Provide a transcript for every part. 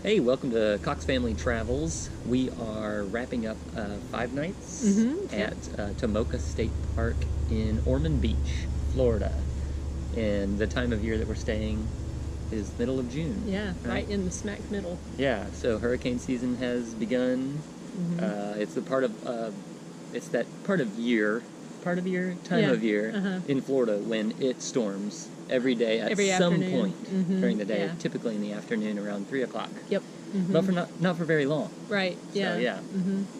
Hey, welcome to Cox Family Travels. We are wrapping up 5 nights at Tomoka State Park in Ormond Beach, Florida. And the time of year that we're staying is middle of June. Yeah, right in the smack middle. Yeah, so hurricane season has begun. It's that part of year in Florida when it storms every day at some point during the day, typically in the afternoon around 3 o'clock. Yep. But for not for very long. Right. Yeah. So, yeah.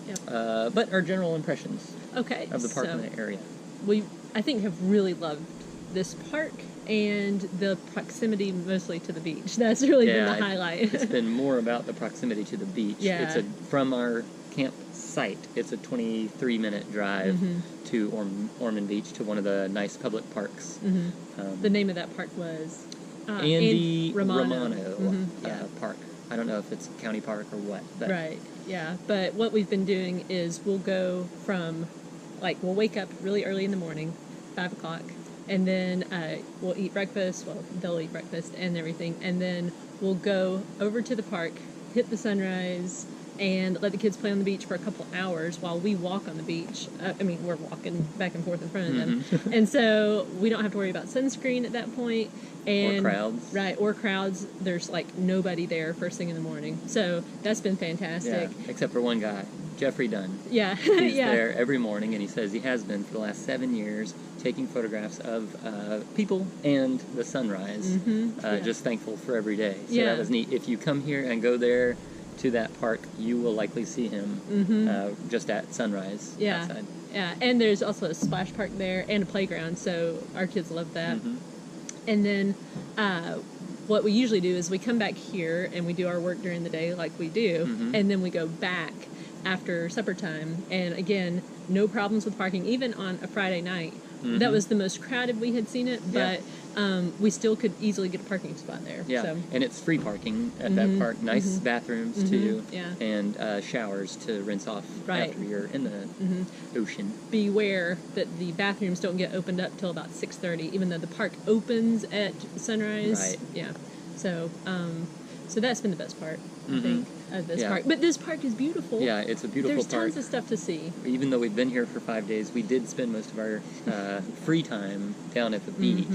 Yep. But our general impressions of the park and the area. We, I think, have really loved this park and the proximity mostly to the beach. That's really been the highlight. It's been more about the proximity to the beach. Yeah. From our campsite, it's a 23-minute drive to Ormond Beach, to one of the nice public parks. The name of that park was Andy Romano Park. I don't know if it's county park or what. But right, yeah. But what we've been doing is we'll go from, we'll wake up really early in the morning, 5 o'clock, and then we'll eat breakfast. Well, they'll eat breakfast and everything. And then we'll go over to the park, hit the sunrise, and let the kids play on the beach for a couple hours while we walk on the beach. We're walking back and forth in front of them. And so we don't have to worry about sunscreen at that point. And, or crowds. Right, or crowds. There's, nobody there first thing in the morning. So that's been fantastic. Yeah, except for one guy, Jeffrey Dunn. Yeah. He's there every morning, and he says he has been for the last 7 years, taking photographs of people and the sunrise. Just thankful for every day. So that was neat. If you come here and go there to that park, you will likely see him just at sunrise outside. Yeah, and there's also a splash park there and a playground, so our kids love that. And then what we usually do is we come back here and we do our work during the day like we do, and then we go back after supper time. And again, no problems with parking, even on a Friday night. That was the most crowded we had seen it, but we still could easily get a parking spot there. Yeah, so. And it's free parking at that park. Nice bathrooms, too, and showers to rinse off after you're in the ocean. Beware that the bathrooms don't get opened up till about 6:30, even though the park opens at sunrise. Right. Yeah. So that's been the best part, I think, of this park. But this park is beautiful. Yeah, it's a beautiful park. There's tons of stuff to see. Even though we've been here for 5 days, we did spend most of our free time down at the beach.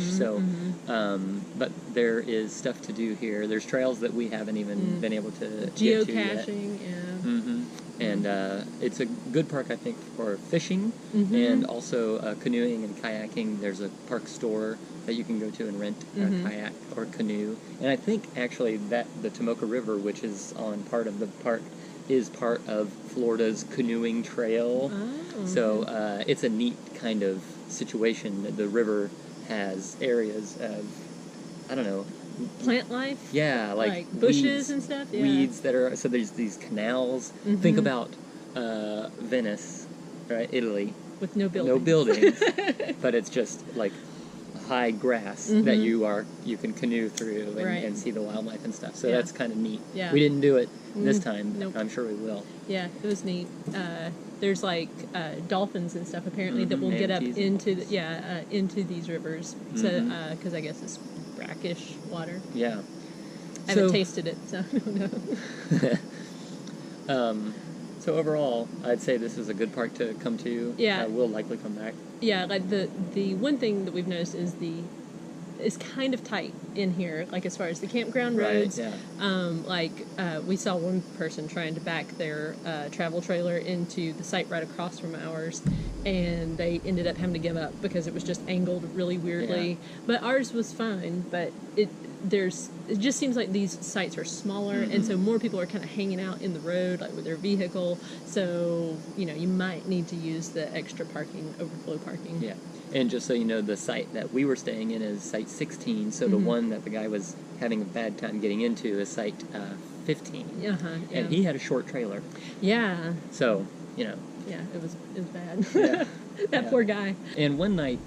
But there is stuff to do here. There's trails that we haven't even been able to get to yet. Geocaching, And it's a good park, I think, for fishing and also canoeing and kayaking. There's a park store that you can go to and rent a kayak or canoe. And I think, actually, that the Tomoka River, which is on part of the park, is part of Florida's canoeing trail. So it's a neat kind of situation. The river has areas of, I don't know, plant life? Yeah, like bushes weeds, and stuff? Yeah. Weeds that are... So there's these canals. Think about Venice, right? Italy. With no buildings. No buildings. But it's just high grass that you can canoe through and see the wildlife and stuff. So that's kind of neat. Yeah. We didn't do it this time. Nope. I'm sure we will. Yeah, it was neat. There's dolphins and stuff apparently that will get up into into these rivers. So because I guess it's brackish water. Yeah. I haven't tasted it, so I don't know. So overall, I'd say this is a good park to come to. Yeah. We'll likely come back. Yeah, the one thing that we've noticed is it's kind of tight in here, as far as the campground roads. Right, yeah. We saw one person trying to back their travel trailer into the site right across from ours, and they ended up having to give up because it was just angled really weirdly. But ours was fine, but it just seems like these sites are smaller, and so more people are kind of hanging out in the road, with their vehicle. So, you might need to use the extra parking, overflow parking. Yeah. And just so you know, the site that we were staying in is site 16, so the one that the guy was having a bad time getting into is site 15. And he had a short trailer. Yeah. So, Yeah, it was bad. Yeah. That poor guy. And one night,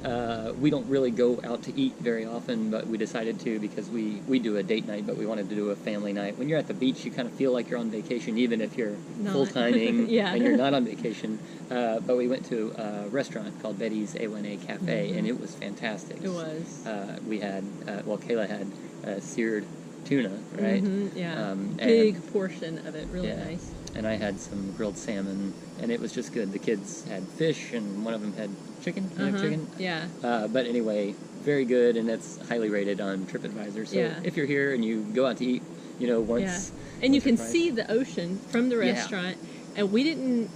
we don't really go out to eat very often, but we decided to because we do a date night, but we wanted to do a family night. When you're at the beach, you kind of feel like you're on vacation, even if you're full-timing and you're not on vacation. But we went to a restaurant called Betty's A1A Cafe, and it was fantastic. It was. We had, Kayla had seared tuna, right? Yeah, And, big portion of it, really yeah. nice. And I had some grilled salmon, and it was just good. The kids had fish, and one of them had chicken. You have chicken? Yeah. But anyway, very good, and it's highly rated on TripAdvisor. So Yeah. if you're here and you go out to eat, you know, once... Yeah. And you can see the ocean from the restaurant. And we didn't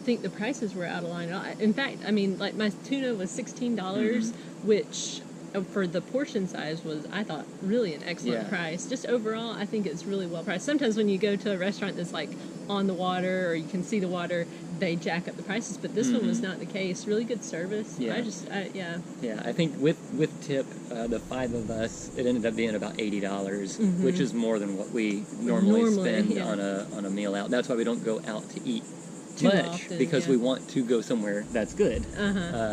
think the prices were out of line at all. In fact, I mean, like, my tuna was $16, which for the portion size was, I thought, really an excellent price. Just overall, I think it's really well priced. Sometimes when you go to a restaurant that's like on the water or you can see the water, they jack up the prices. But this one was not the case. Really good service. Yeah. Yeah, I think with tip, the 5 of us, it ended up being about $80, which is more than what we normally spend on a meal out. That's why we don't go out to eat too much, often, because we want to go somewhere that's good,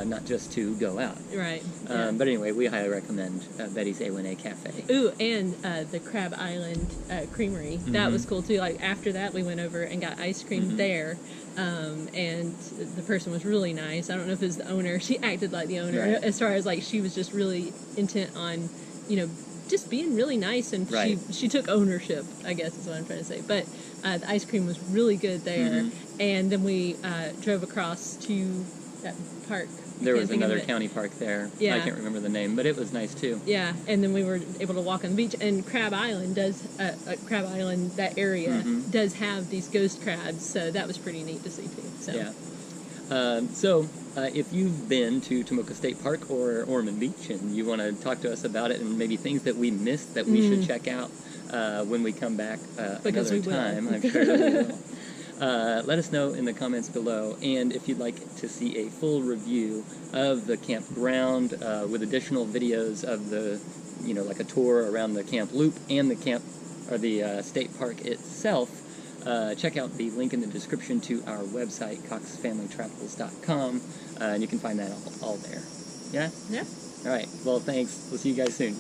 not just to go out. Right. But anyway, we highly recommend Betty's A1A Cafe. Ooh, and the Crab Island Creamery. That was cool too. Like, after that, we went over and got ice cream there. And the person was really nice. I don't know if it was the owner. She acted like the owner, as far as, like, she was just really intent on, you know, just being really nice, and she took ownership, I guess is what I'm trying to say. But the ice cream was really good there. And then we drove across to that park. There was another county park there. Yeah. I can't remember the name, but it was nice too. Yeah, and then we were able to walk on the beach. And Crab Island Crab Island, that area, does have these ghost crabs, so that was pretty neat to see too. So. Yeah. If you've been to Tomoka State Park or Ormond Beach and you want to talk to us about it and maybe things that we missed that we should check out when we come back another time, I'm sure that we will. Let us know in the comments below, and if you'd like to see a full review of the campground with additional videos of the, you know, like a tour around the camp loop and the state park itself, check out the link in the description to our website, coxfamilytravels.com, and you can find that all there. Yeah? Yeah. All right. Well, thanks. We'll see you guys soon.